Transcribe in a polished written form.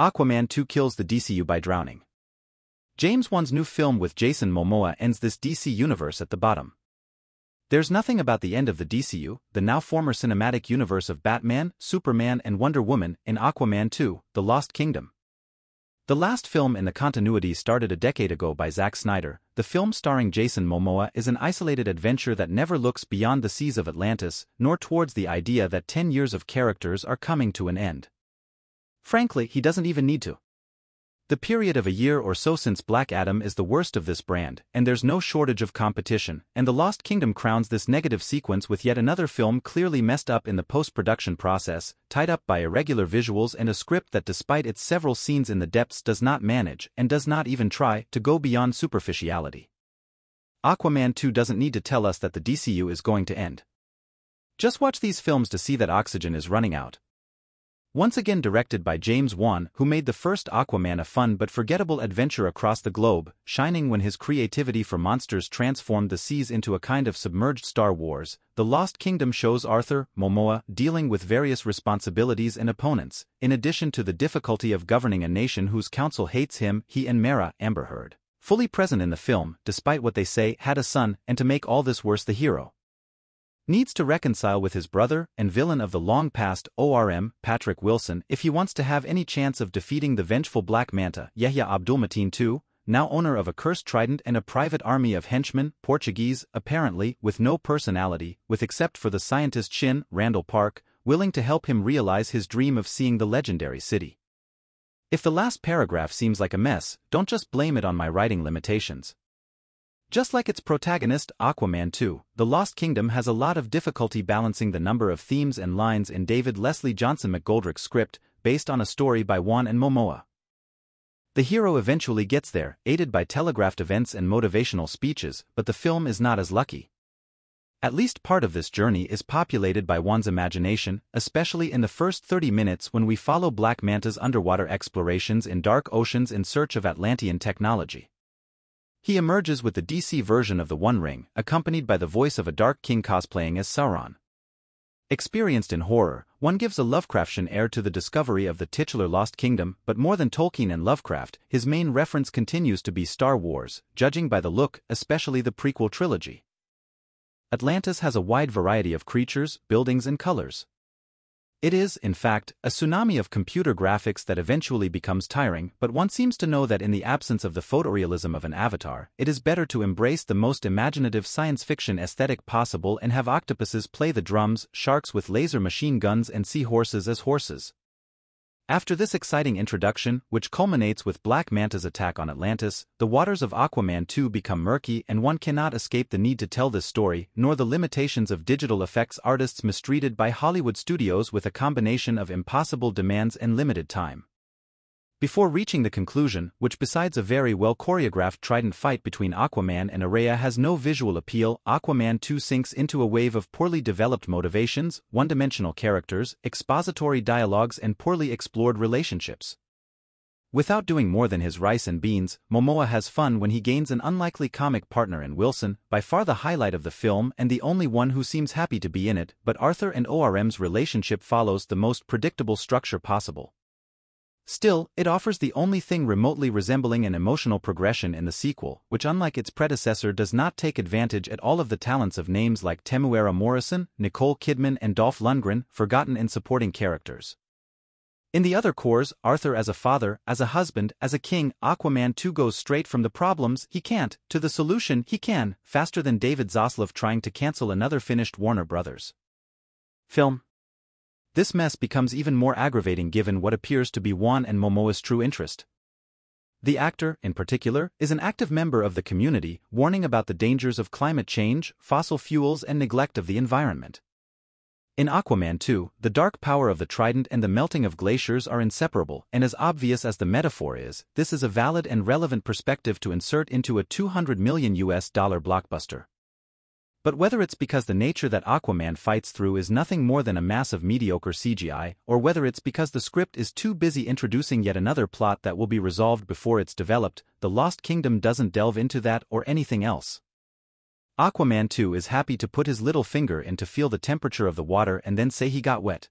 Aquaman 2 kills the DCU by drowning. James Wan's new film with Jason Momoa ends this DC universe at the bottom. There's nothing about the end of the DCU, the now former cinematic universe of Batman, Superman and Wonder Woman, in Aquaman 2, The Lost Kingdom. The last film in the continuity started a decade ago by Zack Snyder. The film starring Jason Momoa is an isolated adventure that never looks beyond the seas of Atlantis, nor towards the idea that 10 years of characters are coming to an end. Frankly, he doesn't even need to. The period of a year or so since Black Adam is the worst of this brand, and there's no shortage of competition, and The Lost Kingdom crowns this negative sequence with yet another film clearly messed up in the post-production process, tied up by irregular visuals and a script that despite its several scenes in the depths does not manage, and does not even try, to go beyond superficiality. Aquaman 2 doesn't need to tell us that the DCU is going to end. Just watch these films to see that oxygen is running out. Once again directed by James Wan, who made the first Aquaman a fun but forgettable adventure across the globe, shining when his creativity for monsters transformed the seas into a kind of submerged Star Wars, The Lost Kingdom shows Arthur, Momoa, dealing with various responsibilities and opponents, in addition to the difficulty of governing a nation whose council hates him. He and Mara, Amber Heard, fully present in the film, despite what they say, had a son, and to make all this worse the hero needs to reconcile with his brother and villain of the long-past ORM, Patrick Wilson, if he wants to have any chance of defeating the vengeful Black Manta, Yahya Abdul-Mateen II, now owner of a cursed trident and a private army of henchmen, Portuguese, apparently, with no personality, with except for the scientist Shin, Randall Park, willing to help him realize his dream of seeing the legendary city. If the last paragraph seems like a mess, don't just blame it on my writing limitations. Just like its protagonist, Aquaman 2, The Lost Kingdom has a lot of difficulty balancing the number of themes and lines in David Leslie Johnson McGoldrick's script, based on a story by Wan and Momoa. The hero eventually gets there, aided by telegraphed events and motivational speeches, but the film is not as lucky. At least part of this journey is populated by Wan's imagination, especially in the first 30 minutes when we follow Black Manta's underwater explorations in dark oceans in search of Atlantean technology. He emerges with the DC version of the One Ring, accompanied by the voice of a Dark King cosplaying as Sauron. Experienced in horror, one gives a Lovecraftian air to the discovery of the titular Lost Kingdom, but more than Tolkien and Lovecraft, his main reference continues to be Star Wars, judging by the look, especially the prequel trilogy. Atlantis has a wide variety of creatures, buildings and colors. It is, in fact, a tsunami of computer graphics that eventually becomes tiring, but one seems to know that in the absence of the photorealism of an Avatar, it is better to embrace the most imaginative science fiction aesthetic possible and have octopuses play the drums, sharks with laser machine guns and seahorses as horses. After this exciting introduction, which culminates with Black Manta's attack on Atlantis, the waters of Aquaman 2 become murky and one cannot escape the need to tell this story, nor the limitations of digital effects artists mistreated by Hollywood studios with a combination of impossible demands and limited time. Before reaching the conclusion, which besides a very well-choreographed trident fight between Aquaman and Araya has no visual appeal, Aquaman 2 sinks into a wave of poorly developed motivations, one-dimensional characters, expository dialogues and poorly explored relationships. Without doing more than his rice and beans, Momoa has fun when he gains an unlikely comic partner in Wilson, by far the highlight of the film and the only one who seems happy to be in it, but Arthur and ORM's relationship follows the most predictable structure possible. Still, it offers the only thing remotely resembling an emotional progression in the sequel, which unlike its predecessor does not take advantage at all of the talents of names like Temuera Morrison, Nicole Kidman and Dolph Lundgren, forgotten in supporting characters. In the other cores, Arthur as a father, as a husband, as a king, Aquaman 2 goes straight from the problems he can't, to the solution he can, faster than David Zaslav trying to cancel another finished Warner Brothers film. This mess becomes even more aggravating given what appears to be Wan and Momoa's true interest. The actor, in particular, is an active member of the community, warning about the dangers of climate change, fossil fuels and neglect of the environment. In Aquaman 2, the dark power of the trident and the melting of glaciers are inseparable, and as obvious as the metaphor is, this is a valid and relevant perspective to insert into a $200 million blockbuster. But whether it's because the nature that Aquaman fights through is nothing more than a mass of mediocre CGI, or whether it's because the script is too busy introducing yet another plot that will be resolved before it's developed, The Lost Kingdom doesn't delve into that or anything else. Aquaman 2 is happy to put his little finger in to feel the temperature of the water and then say he got wet.